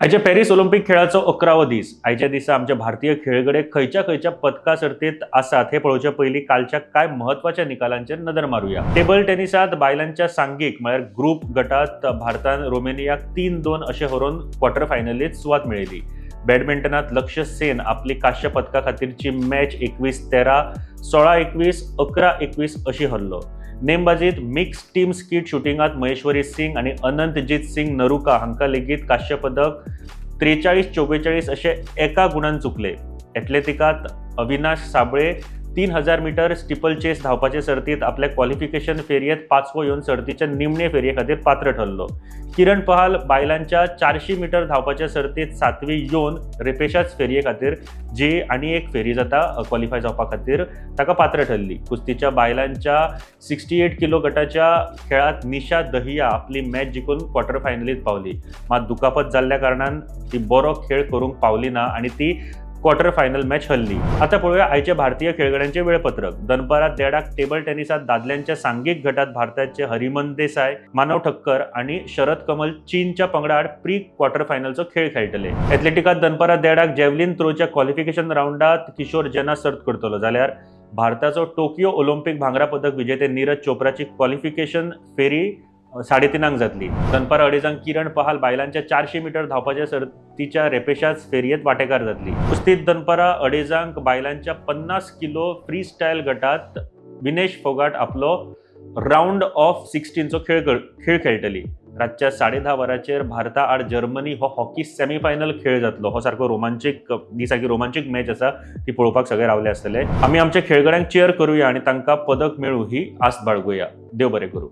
आयच्या Paris Olympic खेळाचो 11वो दीस। आयच्या दिसा आमचे भारतीय खेळगडे खयच्या खयच्या पदका सर्तीत आसात हे पळोवचे पयलीं कालच्या काय महत्वाच्या निकालांचेर नदर मारूया। टेबल टेनिसात बायलांच्या सांघिक म्हळ्यार ग्रुप गटात भारतान रोमेनियाक 3-2 अशें हरोवन क्वार्टर फायनलीत सुवात मेळयली। बॅडमिंटनात लक्ष्य सेन आपली कांस्य पदका खातीरची मॅच 21-13, 16-21, 11-21 अशी हरलो। नेमबाजीत मिक्स टीम स्कीट शूटिंगात महेश्वरी सिंग आणि अनंतजीत सिंग नरुका हांकां लेगीत कांस्य पदक 43-44 अशे एका गुणान चुकले। एथलेटिकात Avinash Sable 3000 metre steeple chase धावपाचे सर्तीत आपल्या क्वालिफिकेशन फेरयेत 5वो येवन सर्तीच्या निमणे फेरये खातीर पात्र ठरलो। किरण पहाल बायलांच्या 400 मीटर धावपाच्या सर्तीत 7वी येवन रेपेशाच फेरये खातीर जी आनी एक फेरी जाता क्वालिफाय जावपा खातीर ताका पात्र ठरली। कुस्तीच्या बायलांच्या 68 किलो गटाच्या खेळात निशा दहिया आपली मॅच जिखून क्वार्टर फायनलीत पावली, मात दुखापत जाल्ल्या कारणान ती बरो खेळ करूंक पावली ना आणि ती क्वार्टर फायनल मॅच हरली। आता पळोवया आयचे भारतीय खेळगड्यांचे वेळपत्रक। दनपारा 1:30 टेबल टेनिसात दादल्यांच्या सांघिक गटात भारताचे हरिमन देसाई, मानव ठक्कर आणि शरद कमल चीनच्या पंगडार प्री क्वार्टर फायनलचो खेळ खेळटले। एथलेटिकात दनपारा 1:30 जॅव्हलिन थ्रोच्या क्वालिफिकेशन राउंडात किशोर जेना सर्त करतलो, जाल्यार भारताचो टोकियो ऑलिम्पिक भांगरा पदक विजेते नीरज चोप्राची क्वालिफिकेशन फेरी 3:30 जातली। दनपारा 2:30 किरण पहाल बायलांच्या 400 मीटर धावपाच्या सर्तीच्या रेपेशाच फेरयेत वांटेकार जातली। कुस्तीत दनपारा 2:30 बायलांच्या 50 किलो फ्री स्टाईल गटात विनेश फोगाट आपलो राउंड ऑफ 16चो खेळ खेळटली। रातच्या 10:30 वरांचेर भारता आड जर्मनी हो हॉकी सेमीफायनल खेळ जातलो। हो सारको रोमांचीक दिसाची रोमांचीक मॅच आसा, ती पळोवपाक सगळे रावले आसतले। आमी आमच्या खेळगड्यांक चीयर करूया आणि तांकां पदक मेळू ही आस्त बाळगुया। देव बरें करूं।